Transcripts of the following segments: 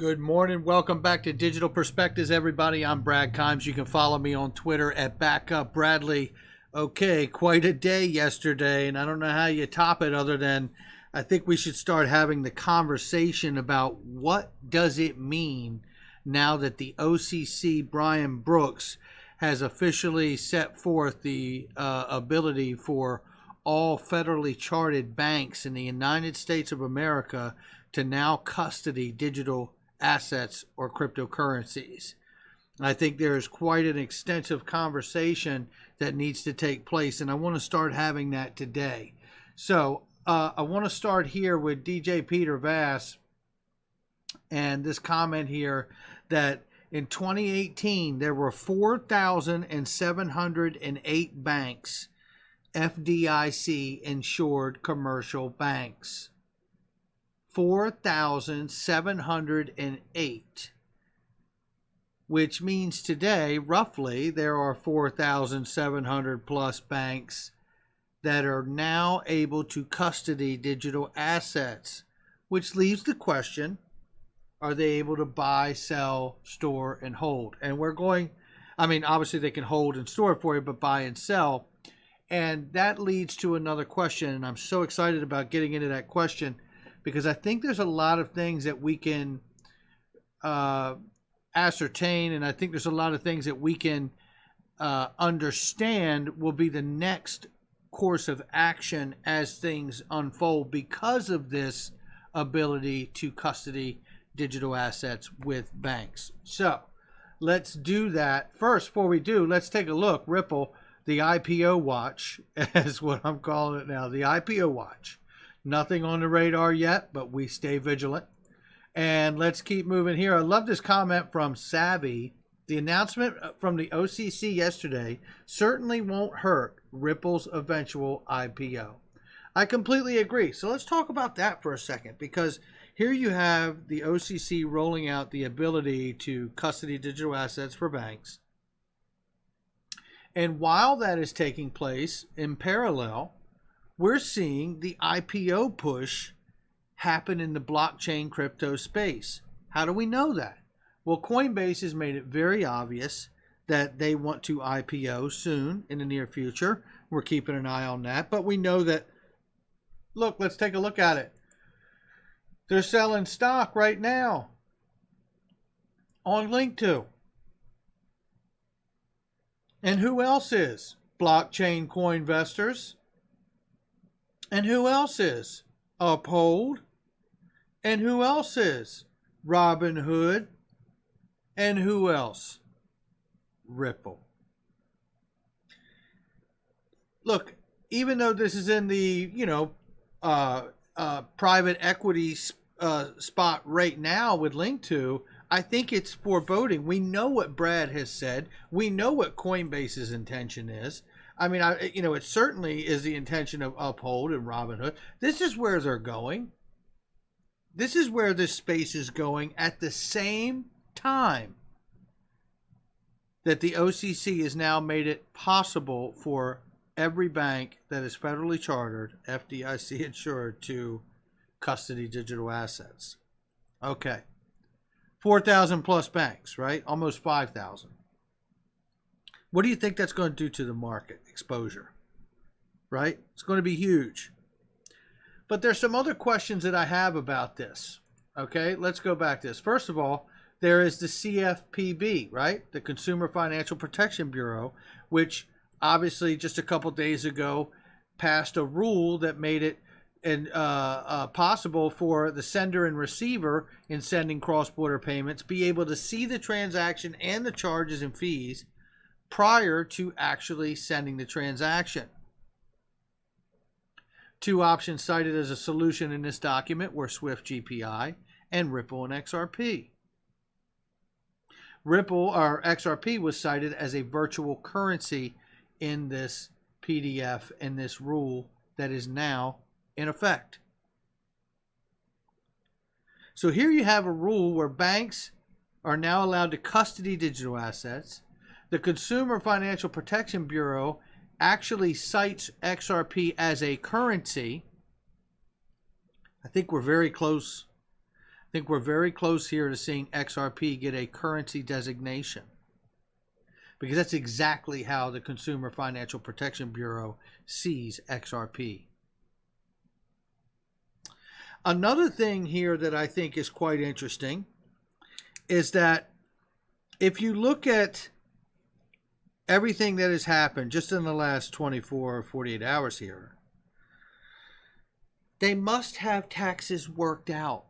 Good morning. Welcome back to Digital Perspectives, everybody. I'm Brad Kimes. You can follow me on Twitter at BackupBradley. Okay, quite a day yesterday, and I don't know how you top it other than I think we should start having the conversation about what does it mean now that the OCC, Brian Brooks, has officially set forth the ability for all federally chartered banks in the United States of America to now custody digital assets or cryptocurrencies. I think there is quite an extensive conversation that needs to take place, and I want to start having that today. So I want to start here with DJ Peter Vass and this comment here that in 2018 there were 4,708 banks, FDIC insured commercial banks. 4,708, which means today, roughly, there are 4,700 plus banks that are now able to custody digital assets, which leaves the question, are they able to buy, sell, store, and hold? And we're going, obviously they can hold and store it for you, but buy and sell. And that leads to another question, and I'm so excited about getting into that question, because I think there's a lot of things that we can ascertain, and I think there's a lot of things that we can understand will be the next course of action as things unfold because of this ability to custody digital assets with banks. So let's do that. First, before we do, let's take a look. Ripple, the IPO Watch, is what I'm calling it now, the IPO Watch. Nothing on the radar yet, but we stay vigilant. And let's keep moving here. I love this comment from Savvy. The announcement from the OCC yesterday certainly won't hurt Ripple's eventual IPO. I completely agree. So let's talk about that for a second, because here you have the OCC rolling out the ability to custody digital assets for banks. And while that is taking place in parallel, we're seeing the IPO push happen in the blockchain crypto space. How do we know that? Well, Coinbase has made it very obvious that they want to IPO soon in the near future. We're keeping an eye on that. But we know that, look, let's take a look at it. They're selling stock right now on Link2. And who else is? Blockchain Coinvestors. And who else is? Uphold. And who else is? Robinhood. And who else? Ripple. Look, even though this is in the, private equity spot right now with Link2, I think it's foreboding. We know what Brad has said. We know what Coinbase's intention is. It certainly is the intention of Uphold and Robinhood. This is where they're going. This is where this space is going at the same time that the OCC has now made it possible for every bank that is federally chartered, FDIC insured, to custody digital assets. Okay. 4,000 plus banks, right? Almost 5,000. What do you think that's going to do to the market exposure? Right? It's going to be huge. But there's some other questions that I have about this. Okay, let's go back to this. First of all, there is the CFPB, right? The Consumer Financial Protection Bureau, which obviously just a couple days ago passed a rule that made it possible for the sender and receiver in sending cross-border payments be able to see the transaction and the charges and fees prior to actually sending the transaction. Two options cited as a solution in this document were Swift GPI and Ripple and XRP. XRP was cited as a virtual currency in this PDF and this rule that is now in effect. So here you have a rule where banks are now allowed to custody digital assets. The Consumer Financial Protection Bureau actually cites XRP as a currency. I think we're very close think we're very close here to seeing XRP get a currency designation, because that's exactly how the Consumer Financial Protection Bureau sees XRP. Another thing here that I think is quite interesting is that if you look at everything that has happened just in the last 24 or 48 hours here, they must have taxes worked out.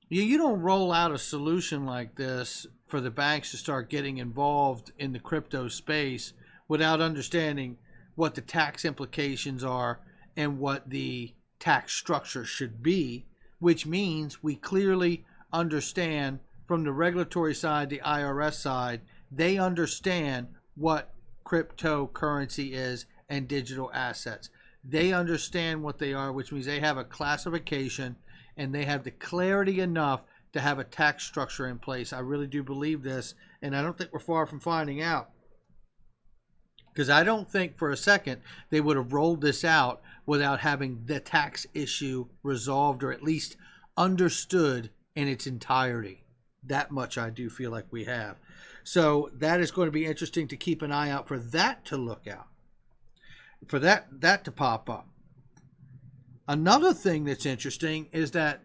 You don't roll out a solution like this for the banks to start getting involved in the crypto space without understanding what the tax implications are and what the tax structure should be, which means we clearly understand from the regulatory side, the IRS side, they understand what cryptocurrency is and digital assets. They understand what they are, which means they have a classification and they have the clarity enough to have a tax structure in place. I really do believe this, and I don't think we're far from finding out. Because I don't think for a second they would have rolled this out without having the tax issue resolved or at least understood in its entirety. That much I do feel like we have. So that is going to be interesting to keep an eye out for that to look out, for that to pop up. Another thing that's interesting is that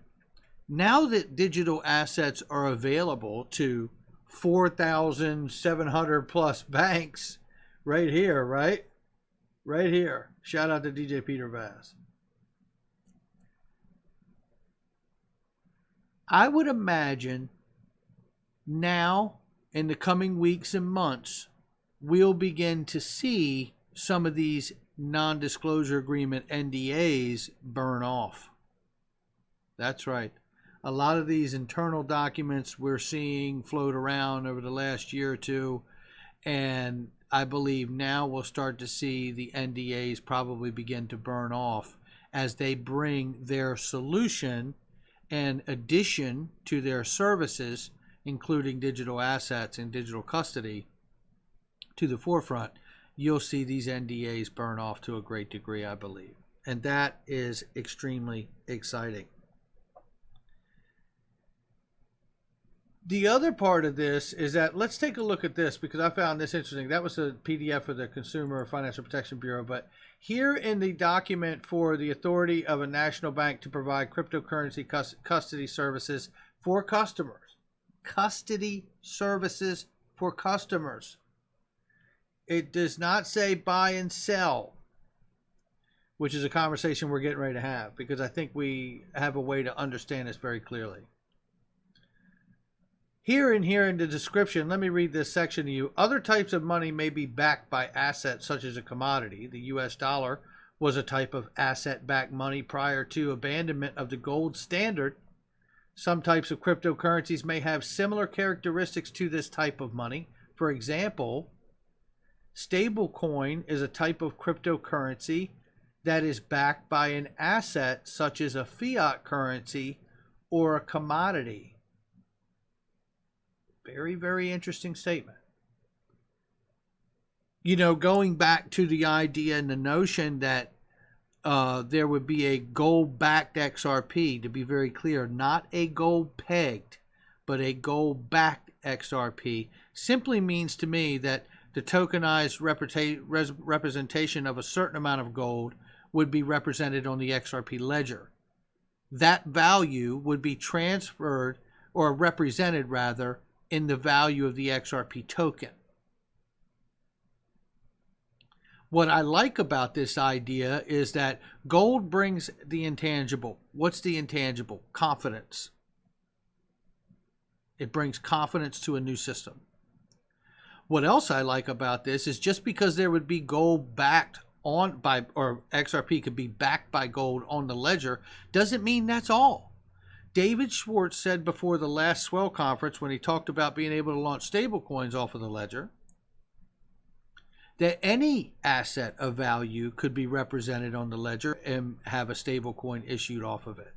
now that digital assets are available to 4,700 plus banks right here, right here. Shout out to DJ Peter Vaz. I would imagine now in the coming weeks and months, we'll begin to see some of these non-disclosure agreement NDAs burn off. That's right. A lot of these internal documents we're seeing float around over the last year or two, and I believe now we'll start to see the NDAs probably begin to burn off as they bring their solution and addition to their services, including digital assets and digital custody, to the forefront. You'll see these NDAs burn off to a great degree, I believe. And that is extremely exciting. The other part of this is that, let's take a look at this because I found this interesting. That was a PDF for the Consumer Financial Protection Bureau. But here in the document for the authority of a national bank to provide cryptocurrency custody services for customers. Custody services for customers. It does not say buy and sell, which is a conversation we're getting ready to have because I think we have a way to understand this very clearly. Here in the description, let me read this section to you. Other types of money may be backed by assets such as a commodity. The US dollar was a type of asset-backed money prior to abandonment of the gold standard. Some types of cryptocurrencies may have similar characteristics to this type of money. For example, stablecoin is a type of cryptocurrency that is backed by an asset such as a fiat currency or a commodity. Very, very interesting statement. You know, going back to the idea and the notion that there would be a gold-backed XRP, to be very clear, not a gold-pegged, but a gold-backed XRP, simply means to me that the tokenized representation of a certain amount of gold would be represented on the XRP ledger. That value would be transferred, or represented rather, in the value of the XRP token. What I like about this idea is that gold brings the intangible. What's the intangible? Confidence. It brings confidence to a new system. What else I like about this is just because there would be gold backed on by, or XRP could be backed by gold on the ledger, doesn't mean that's all. David Schwartz said before the last Swell conference, when he talked about being able to launch stablecoins off of the ledger, that any asset of value could be represented on the ledger and have a stablecoin issued off of it.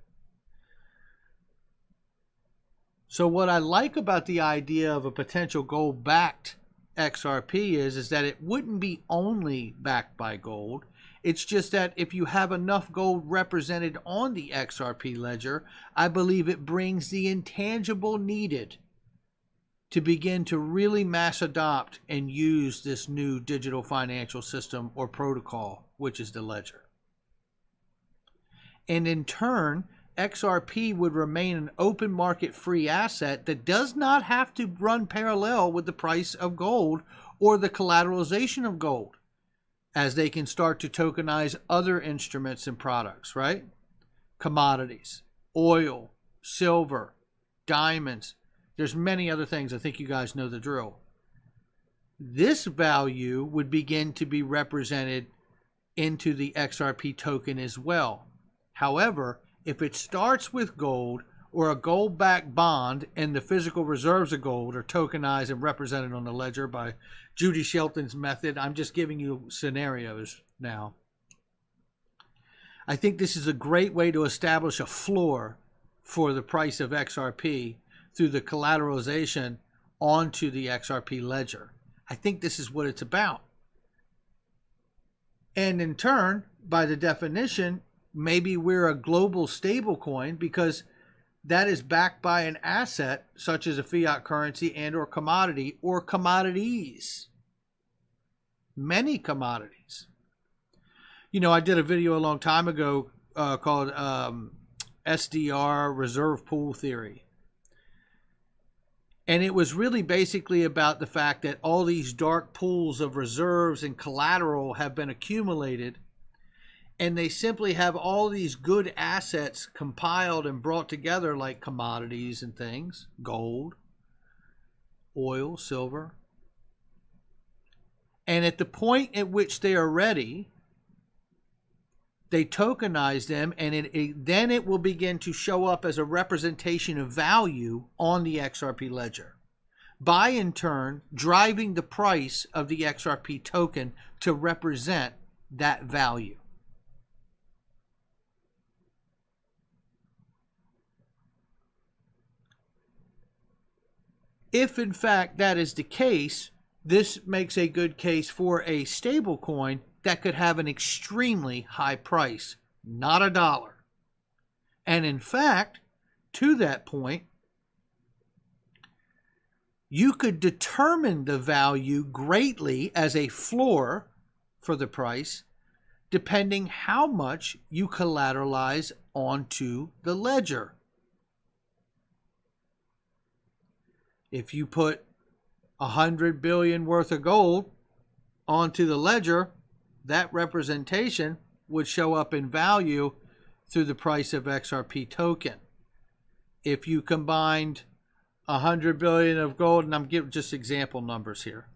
So what I like about the idea of a potential gold-backed XRP is that it wouldn't be only backed by gold. It's just that if you have enough gold represented on the XRP ledger, I believe it brings the intangible needed to begin to really mass adopt and use this new digital financial system or protocol, which is the ledger. And in turn, XRP would remain an open market free asset that does not have to run parallel with the price of gold or the collateralization of gold, as they can start to tokenize other instruments and products, right? Commodities, oil, silver, diamonds. There's many other things. I think you guys know the drill. This value would begin to be represented into the XRP token as well. However, if it starts with gold or a gold-backed bond and the physical reserves of gold are tokenized and represented on the ledger by Judy Shelton's method, I'm just giving you scenarios now. I think this is a great way to establish a floor for the price of XRP through the collateralization onto the XRP ledger. I think this is what it's about. And in turn, by the definition, maybe we're a global stable coin because that is backed by an asset such as a fiat currency and or commodity or commodities. Many commodities. You know, I did a video a long time ago called SDR Reserve Pool Theory. And it was really basically about the fact that all these dark pools of reserves and collateral have been accumulated, and they simply have all these good assets compiled and brought together like commodities and things, gold, oil, silver. And at the point at which they are ready, they tokenize them, and then it will begin to show up as a representation of value on the XRP ledger, by in turn driving the price of the XRP token to represent that value. If in fact that is the case, this makes a good case for a stable coin that could have an extremely high price, not $1. And in fact, to that point, you could determine the value greatly as a floor for the price, depending how much you collateralize onto the ledger. If you put 100 billion worth of gold onto the ledger, that representation would show up in value through the price of XRP token. If you combined 100 billion of gold, and I'm giving just example numbers here,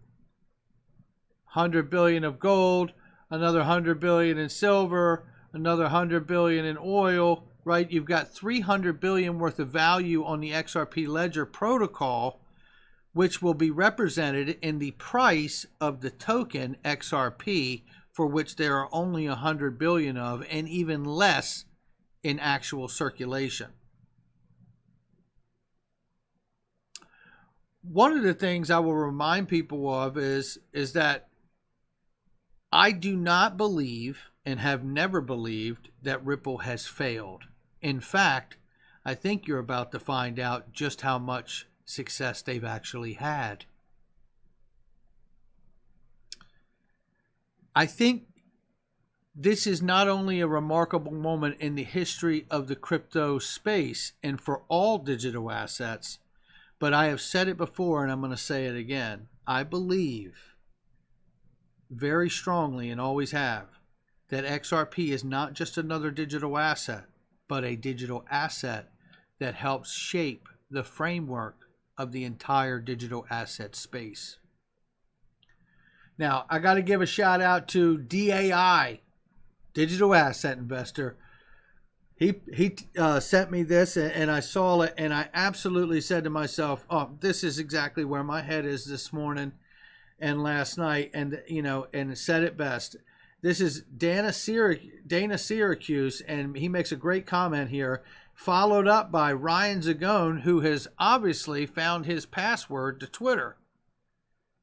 100 billion of gold, another 100 billion in silver, another 100 billion in oil, right? You've got 300 billion worth of value on the XRP ledger protocol, which will be represented in the price of the token XRP, for which there are only 100 billion of, and even less in actual circulation. One of the things I will remind people of is that I do not believe and have never believed that Ripple has failed. In fact, I think you're about to find out just how much success they've actually had. I think this is not only a remarkable moment in the history of the crypto space and for all digital assets, but I have said it before and I'm going to say it again. I believe very strongly, and always have, that XRP is not just another digital asset, but a digital asset that helps shape the framework of the entire digital asset space. Now, I got to give a shout out to DAI, Digital Asset Investor. He sent me this, and I saw it, and I absolutely said to myself, oh, this is exactly where my head is this morning and last night, and and said it best. This is Dana Syracuse, and he makes a great comment here, followed up by Ryan Zagone, who has obviously found his password to Twitter,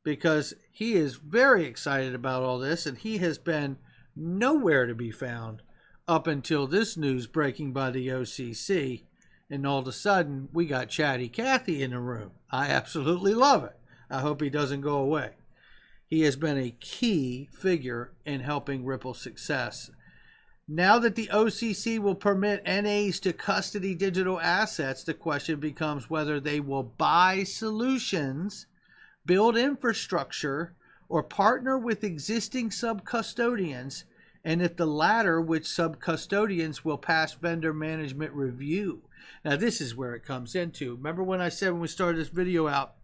because he is very excited about all this, and he has been nowhere to be found up until this news breaking by the OCC. And all of a sudden, we got Chatty Cathy in the room. I absolutely love it. I hope he doesn't go away. He has been a key figure in helping Ripple's success. Now that the OCC will permit NAs to custody digital assets, the question becomes whether they will buy solutions, build infrastructure, or partner with existing sub-custodians, and if the latter, which sub-custodians will pass vendor management review. Now, this is where it comes into. Remember when I said when we started this video out,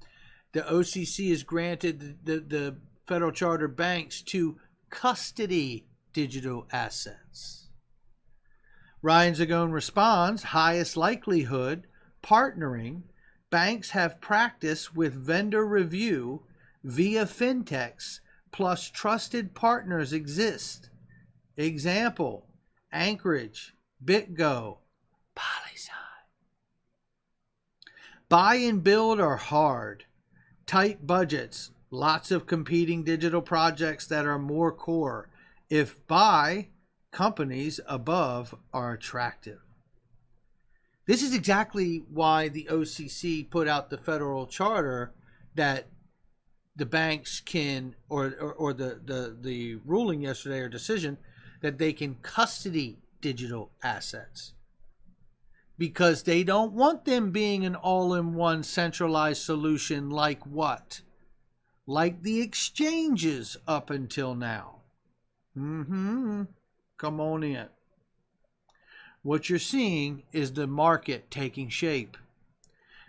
the OCC has granted the federal charter banks to custody digital assets. Ryan Zagone responds, highest likelihood, partnering. Banks have practice with vendor review via fintechs, plus trusted partners exist. Example, Anchorage, BitGo, PolySign. Buy and build are hard. Tight budgets, lots of competing digital projects that are more core. If buy, companies above are attractive. This is exactly why the OCC put out the federal charter that the banks can, or the ruling yesterday or decision, that they can custody digital assets. Because they don't want them being an all-in-one centralized solution like what? Like the exchanges up until now. Come on in. What you're seeing is the market taking shape.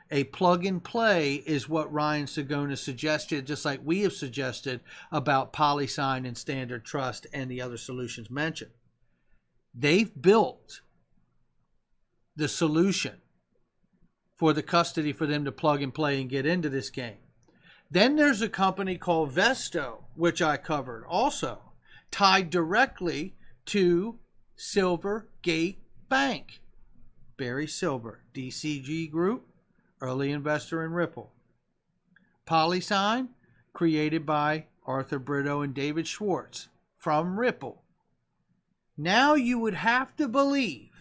A plug and play is what Ryan Zagone suggested, just like we have suggested about PolySign and Standard Trust and the other solutions mentioned. They've built the solution for the custody for them to plug and play and get into this game. Then there's a company called Vesto, which I covered also, tied directly to Silvergate Bank. Barry Silver, DCG Group, early investor in Ripple. PolySign, created by Arthur Brito and David Schwartz from Ripple. Now you would have to believe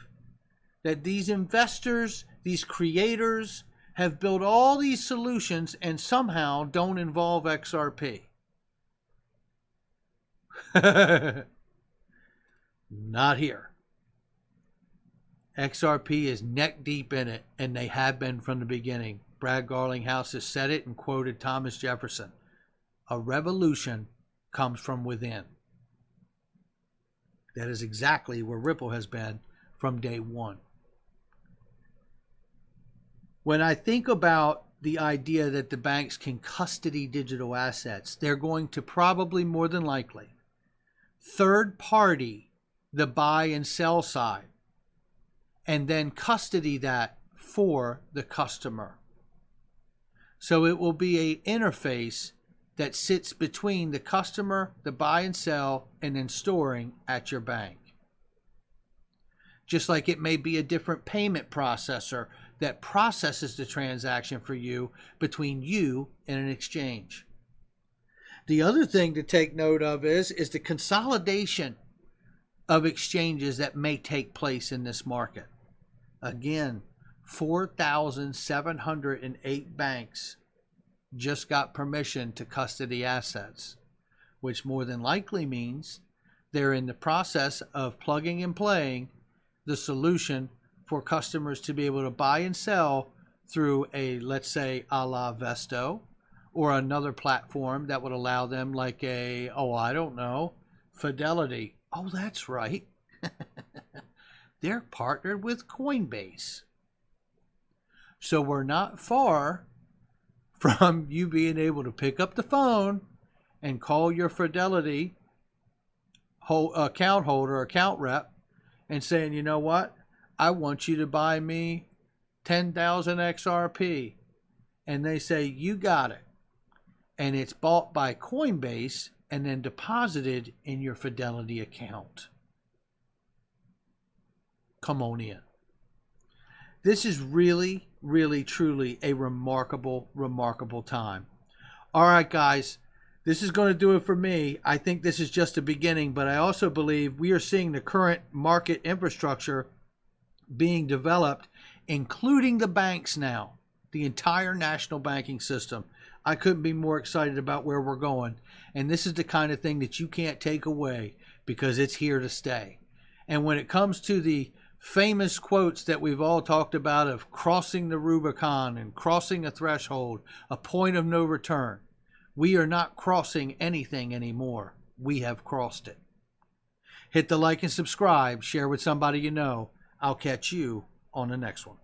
that these investors, these creators, have built all these solutions and somehow don't involve XRP. Not here. XRP is neck deep in it, and they have been from the beginning. Brad Garlinghouse has said it and quoted Thomas Jefferson. A revolution comes from within. That is exactly where Ripple has been from day one. When I think about the idea that the banks can custody digital assets, they're going to probably, more than likely, third party the buy and sell side, and then custody that for the customer. So it will be an interface that sits between the customer, the buy and sell, and then storing at your bank. Just like it may be a different payment processor that processes the transaction for you between you and an exchange. The other thing to take note of is the consolidation of exchanges that may take place in this market. Again, 4,708 banks just got permission to custody assets, which more than likely means they're in the process of plugging and playing the solution for customers to be able to buy and sell through a, let's say, a la Vesto, or another platform that would allow them, like a, I don't know, Fidelity. Oh, that's right. They're partnered with Coinbase. So we're not far from you being able to pick up the phone and call your Fidelity account holder, account rep, and saying, you know what? I want you to buy me 10,000 XRP. And they say, you got it. And it's bought by Coinbase and then deposited in your Fidelity account. Come on in. This is really, really, truly a remarkable, remarkable time. All right, guys. this is going to do it for me. I think this is just a beginning, but I also believe we are seeing the current market infrastructure being developed, including the banks now, the entire national banking system. I couldn't be more excited about where we're going. And this is the kind of thing that you can't take away because it's here to stay. And when it comes to the famous quotes that we've all talked about of crossing the Rubicon and crossing a threshold, a point of no return, we are not crossing anything anymore. We have crossed it. Hit the like and subscribe. Share with somebody you know. I'll catch you on the next one.